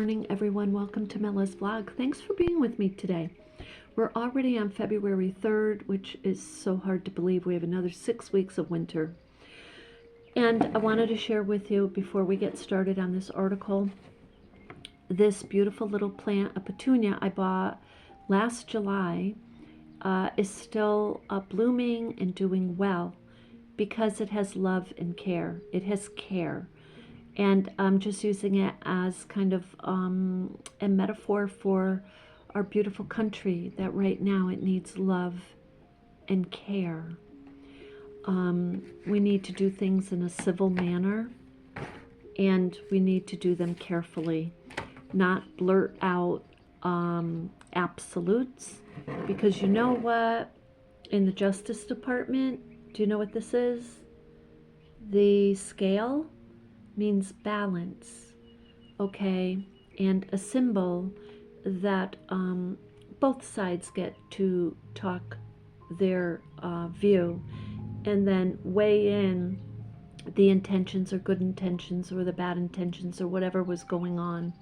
morning, everyone. Welcome to Mella's vlog. Thanks for being with me today. We're already on February 3rd, which is so hard to believe. We have another 6 weeks of winter. And I wanted to share with you, before we get started on this article, this beautiful little plant, a petunia I bought last July, is still blooming and doing well because it has love and care. It has care. And I'm just using it as kind of a metaphor for our beautiful country, that right now it needs love and care. We need to do things in a civil manner, and we need to do them carefully, not blurt out absolutes, because you know what? In the Justice Department, do you know what this is? The scale means balance, okay? And a symbol that both sides get to talk their view and then weigh in the intentions or good intentions or the bad intentions or whatever was going on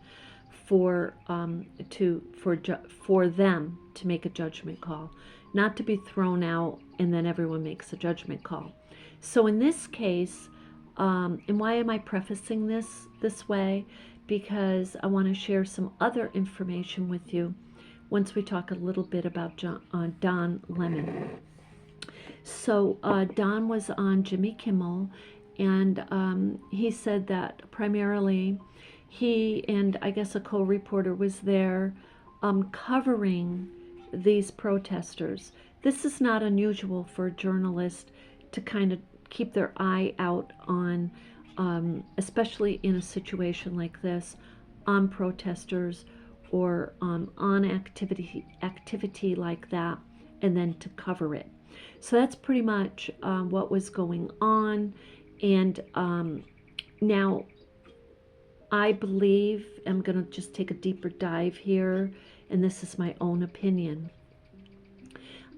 for them to make a judgment call, not to be thrown out and then everyone makes a judgment call. So in this case, and why am I prefacing this way? Because I want to share some other information with you once we talk a little bit about Don Lemon. So Don was on Jimmy Kimmel, and he said that primarily he and I guess a co-reporter was there covering these protesters. This is not unusual for a journalist to kind of keep their eye out on, especially in a situation like this, on protesters or on activity like that, and then to cover it. So that's pretty much what was going on. And now I believe, I'm going to just take a deeper dive here, and this is my own opinion.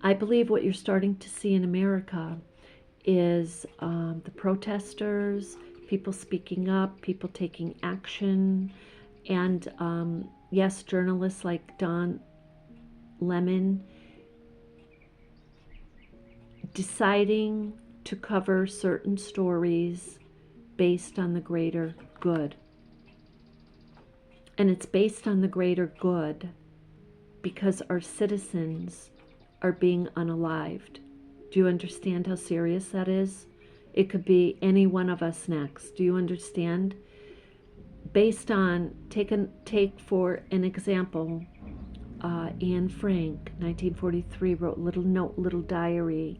I believe what you're starting to see in America is the protesters, people speaking up, people taking action, and yes, journalists like Don Lemon deciding to cover certain stories based on the greater good. And it's based on the greater good because our citizens are being unalived. Do you understand how serious that is? It could be any one of us next. Do you understand? Based on, take for an example, Anne Frank, 1943, wrote little note, little diary.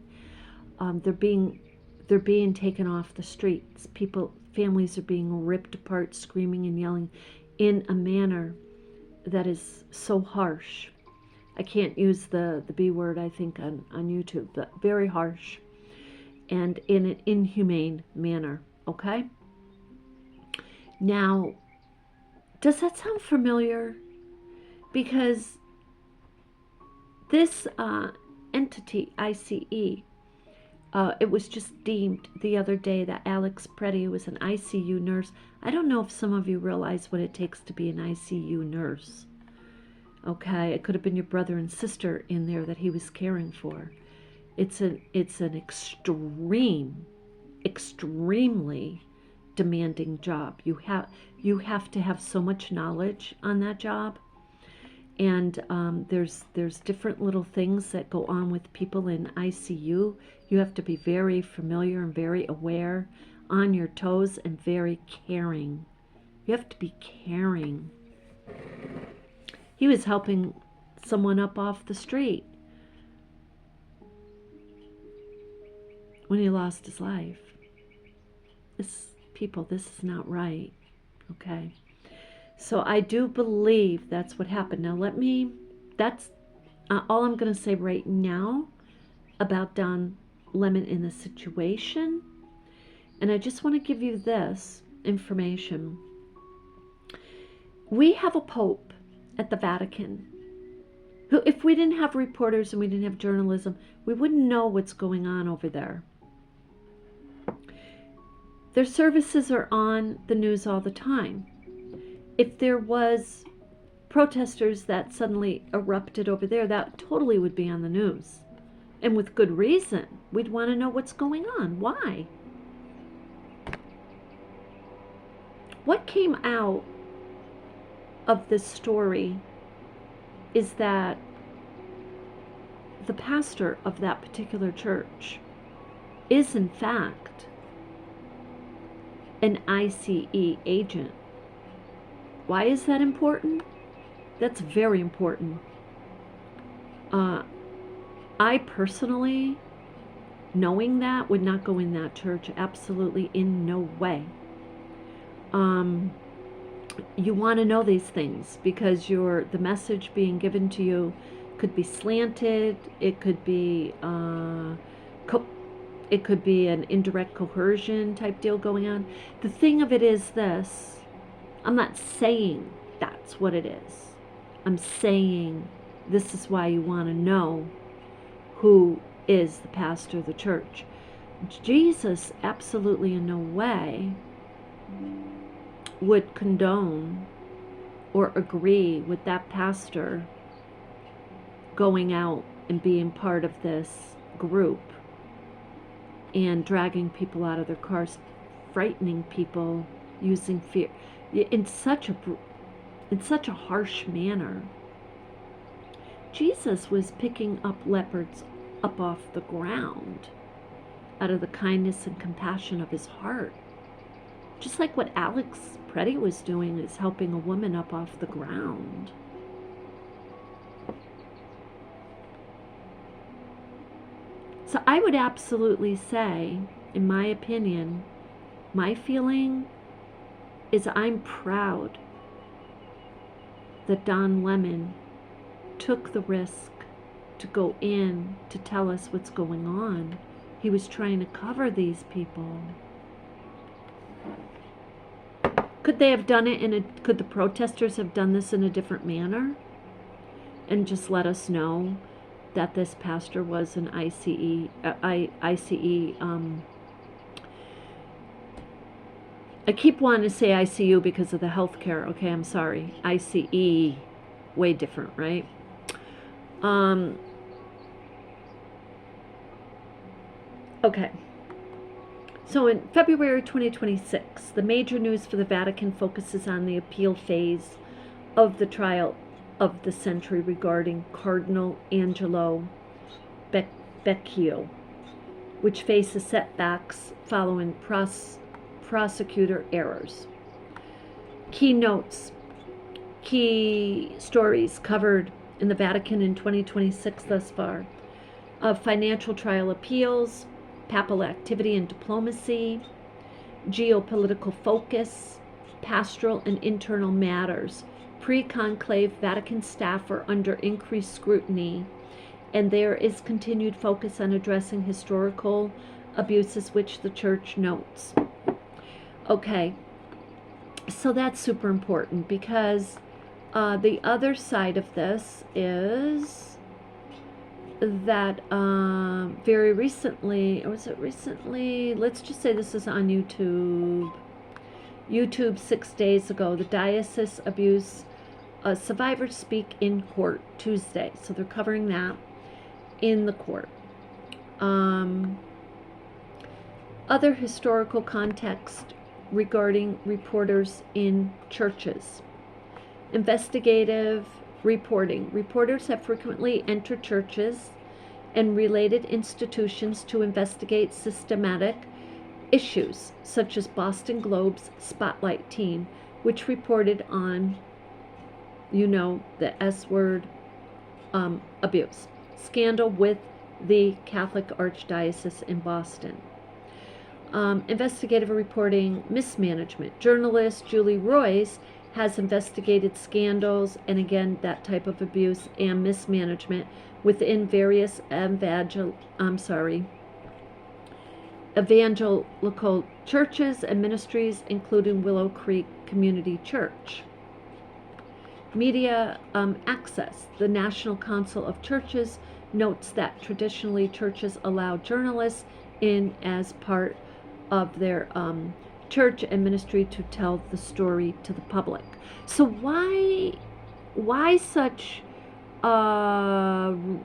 They're being taken off the streets. Families are being ripped apart, screaming and yelling in a manner that is so harsh. I can't use the B word, I think, on YouTube, but very harsh and in an inhumane manner, okay? Now, does that sound familiar? Because this entity, ICE, it was just deemed the other day that Alex Preddy was an ICU nurse. I don't know if some of you realize what it takes to be an ICU nurse. Okay, it could have been your brother and sister in there that he was caring for. It's an extremely demanding job. You have to have so much knowledge on that job, and there's different little things that go on with people in ICU. You have to be very familiar and very aware, on your toes, and very caring. You have to be caring. He was helping someone up off the street when he lost his life. This is not right, okay? So I do believe that's what happened. Now that's all I'm going to say right now about Don Lemon in this situation. And I just want to give you this information. We have a pope at the Vatican who, if we didn't have reporters and we didn't have journalism, we wouldn't know what's going on over there. Their services are on the news all the time. if there was protesters that suddenly erupted over there, that totally would be on the news. And with good reason. We'd want to know what's going on. Why? What came out of this story is that the pastor of that particular church is in fact an ICE agent. Why is that important? That's very important. I personally, knowing that, would not go in that church. Absolutely in no way. You want to know these things because the message being given to you could be slanted. It could be it could be an indirect coercion type deal going on. The thing of it is this. I'm not saying that's what it is. I'm saying this is why you want to know who is the pastor of the church. Jesus absolutely in no way would condone or agree with that pastor going out and being part of this group and dragging people out of their cars, frightening people, using fear in such a harsh manner. Jesus was picking up leopards up off the ground out of the kindness and compassion of his heart. Just like what Alex Preddy was doing is helping a woman up off the ground. So I would absolutely say, in my opinion, my feeling is I'm proud that Don Lemon took the risk to go in to tell us what's going on. He was trying to cover these people. Could they have done it could the protesters have done this in a different manner and just let us know that this pastor was an ICE I keep wanting to say ICU because of the healthcare. Okay, I'm sorry. ICE, way different, right? Okay. So in February 2026, the major news for the Vatican focuses on the appeal phase of the trial of the century regarding Cardinal Angelo Beccio, which faces setbacks following prosecutor errors. Key stories covered in the Vatican in 2026 thus far of financial trial appeals, papal activity and diplomacy, geopolitical focus, pastoral and internal matters. Pre-conclave Vatican staff are under increased scrutiny, and there is continued focus on addressing historical abuses which the Church notes. Okay, so that's super important because the other side of this is that very recently, or was it recently? Let's just say this is on YouTube. 6 days ago, the diocese abuse survivors speak in court Tuesday. So they're covering that in the court. Other historical context regarding reporters in churches. Investigative reporting. Reporters have frequently entered churches and related institutions to investigate systematic issues, such as Boston Globe's Spotlight team, which reported on, the S-word abuse scandal with the Catholic Archdiocese in Boston. Investigative reporting mismanagement. Journalist Julie Royce has investigated scandals and again that type of abuse and mismanagement within various evangelical churches and ministries, including Willow Creek Community Church. Media access. The National Council of Churches notes that traditionally churches allow journalists in as part of their church and ministry to tell the story to the public. So why such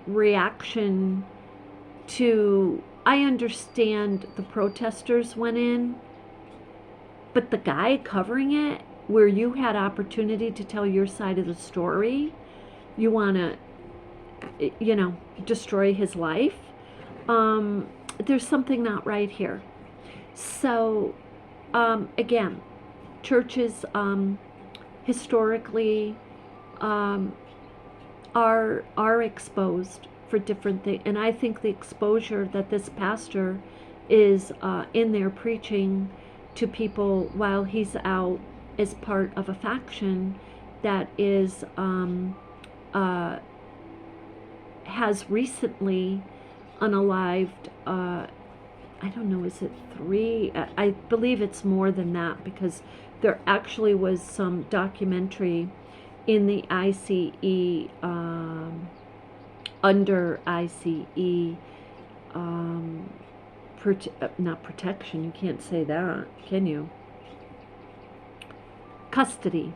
reaction to, I understand the protesters went in, but the guy covering it, where you had opportunity to tell your side of the story, you want to, destroy his life. There's something not right here. So, again, churches historically are exposed for different things, and I think the exposure that this pastor is in there preaching to people while he's out as part of a faction that is has recently unalived, I don't know, is it 3? I believe it's more than that, because there actually was some documentary in the ICE, under ICE, not protection, you can't say that, can you? Custody.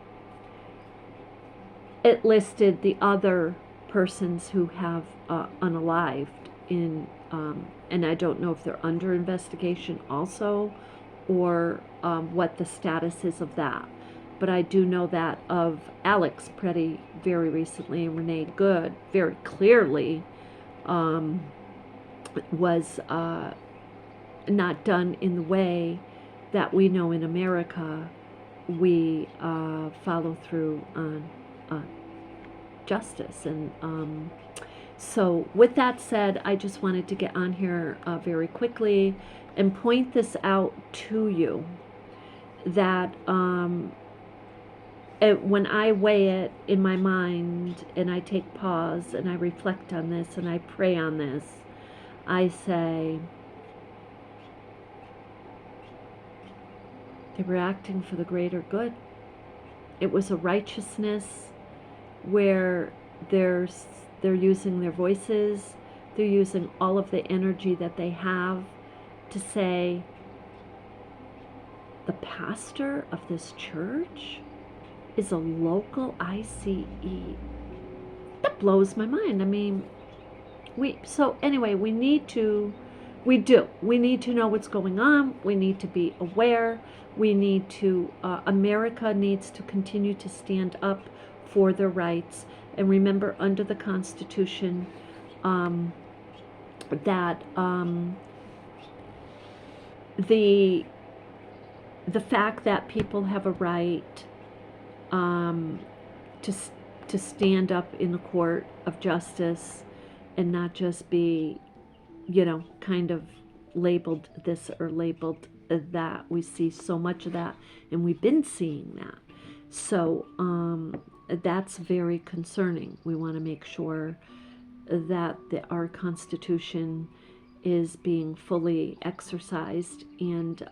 It listed the other persons who have unalived in, and I don't know if they're under investigation also, or what the status is of that. But I do know that of Alex Pretty very recently, and Renee Good very clearly was not done in the way that we know in America we follow through on justice. And so with that said, I just wanted to get on here very quickly and point this out to you, that when I weigh it in my mind and I take pause and I reflect on this and I pray on this, I say, they were acting for the greater good. It was a righteousness where they're using their voices, they're using all of the energy that they have to say, the pastor of this church is a local ICE. That blows my mind. I mean, we need to know what's going on. We need to be aware. We need to, America needs to continue to stand up for their rights. And remember, under the Constitution, that the fact that people have a right to stand up in the court of justice and not just be, kind of labeled this or labeled that. We see so much of that, and we've been seeing that. So that's very concerning. We want to make sure that our Constitution is being fully exercised, and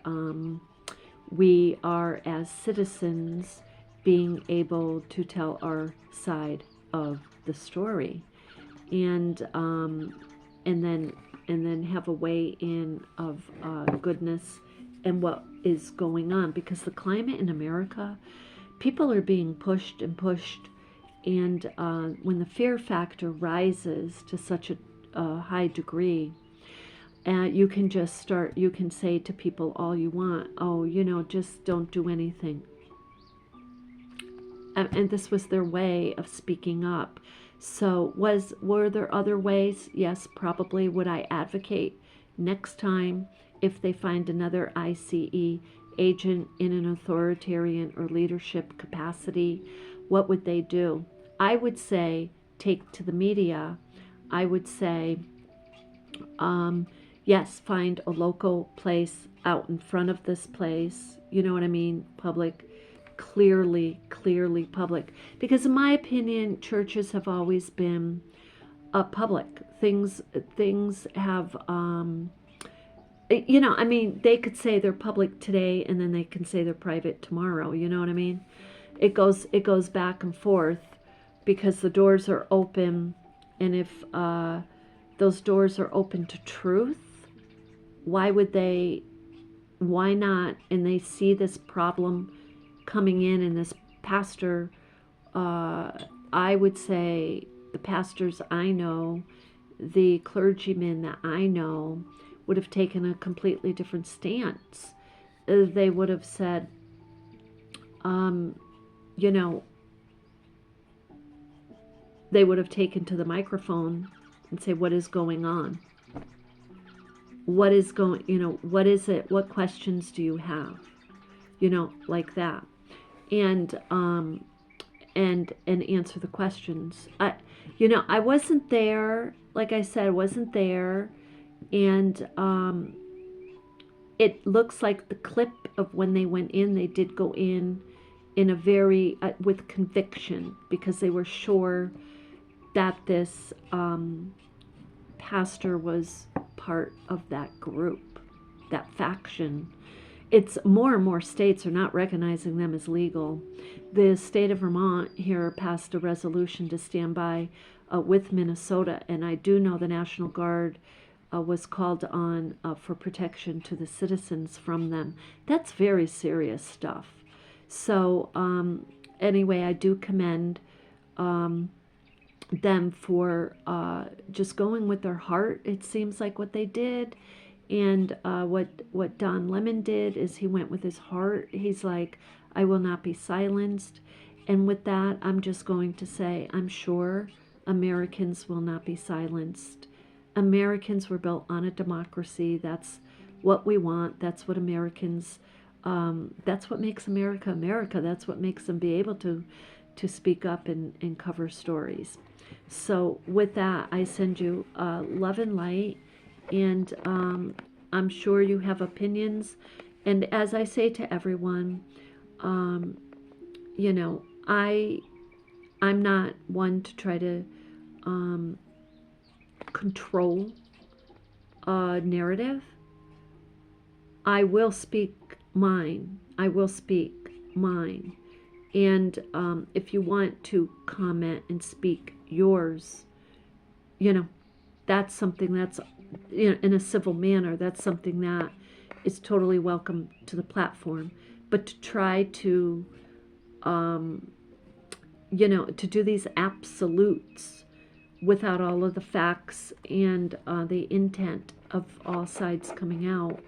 we are, as citizens, being able to tell our side of the story, and then have a weigh in of goodness and what is going on, because the climate in America, people are being pushed and pushed, and when the fear factor rises to such a high degree, you can say to people all you want, just don't do anything. And this was their way of speaking up. So were there other ways? Yes, probably. Would I advocate next time, if they find another ICE agent in an authoritarian or leadership capacity, what would they do? I would say take to the media. I would say, yes, find a local place out in front of this place. You know what I mean? Public. Clearly public, because in my opinion, churches have always been public. Things have they could say they're public today and then they can say they're private tomorrow. You know what I mean? It goes back and forth, because the doors are open, and if those doors are open to truth, why would they why not? And they see this problem coming in, and this pastor, I would say the pastors I know, the clergymen that I know, would have taken a completely different stance. They would have said, you know, they would have taken to the microphone and say, what is going on? What is going, what is it? What questions do you have? Like that. And answer the questions. I wasn't there. Like I said, I wasn't there. And it looks like the clip of when they went in, they did go in a very, with conviction, because they were sure that this pastor was part of that group, that faction. It's more and more states are not recognizing them as legal. The state of Vermont here passed a resolution to stand by with Minnesota, and I do know the National Guard was called on for protection to the citizens from them. That's very serious stuff. So anyway, I do commend them for just going with their heart. It seems like what they did. And what Don Lemon did is he went with his heart. He's like, I will not be silenced. And with that, I'm just going to say, I'm sure Americans will not be silenced. Americans were built on a democracy. That's what we want. That's what Americans, that's what makes America America. That's what makes them be able to speak up and cover stories. So with that, I send you love and light. And I'm sure you have opinions. And as I say to everyone, you know, I'm not one to try to control a narrative. I will speak mine. I will speak mine. And if you want to comment and speak yours, that's something that's, in a civil manner, that's something that is totally welcome to the platform. But to try to, to do these absolutes without all of the facts and the intent of all sides coming out,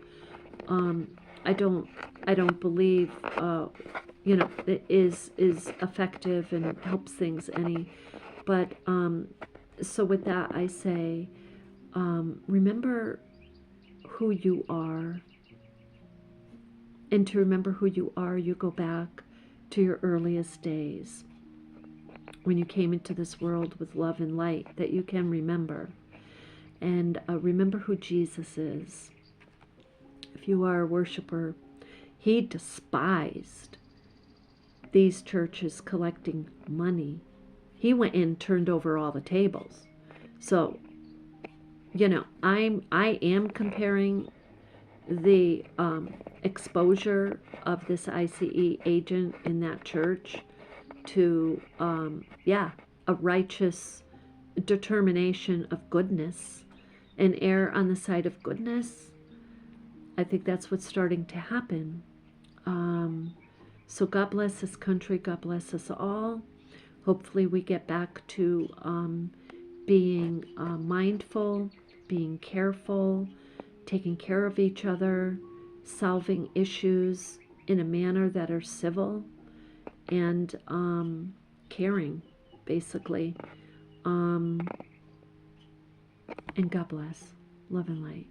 I don't believe, it is effective and helps things any. But so with that, I say, remember who you are. And to remember who you are, you go back to your earliest days when you came into this world with love and light that you can remember. And remember who Jesus is. If you are a worshiper, he despised these churches collecting money. He went in and turned over all the tables. So, I am comparing the exposure of this ICE agent in that church to, a righteous determination of goodness and err on the side of goodness. I think that's what's starting to happen. So God bless this country. God bless us all. Hopefully we get back to being mindful, being careful, taking care of each other, solving issues in a manner that are civil and caring, basically. And God bless. Love and light.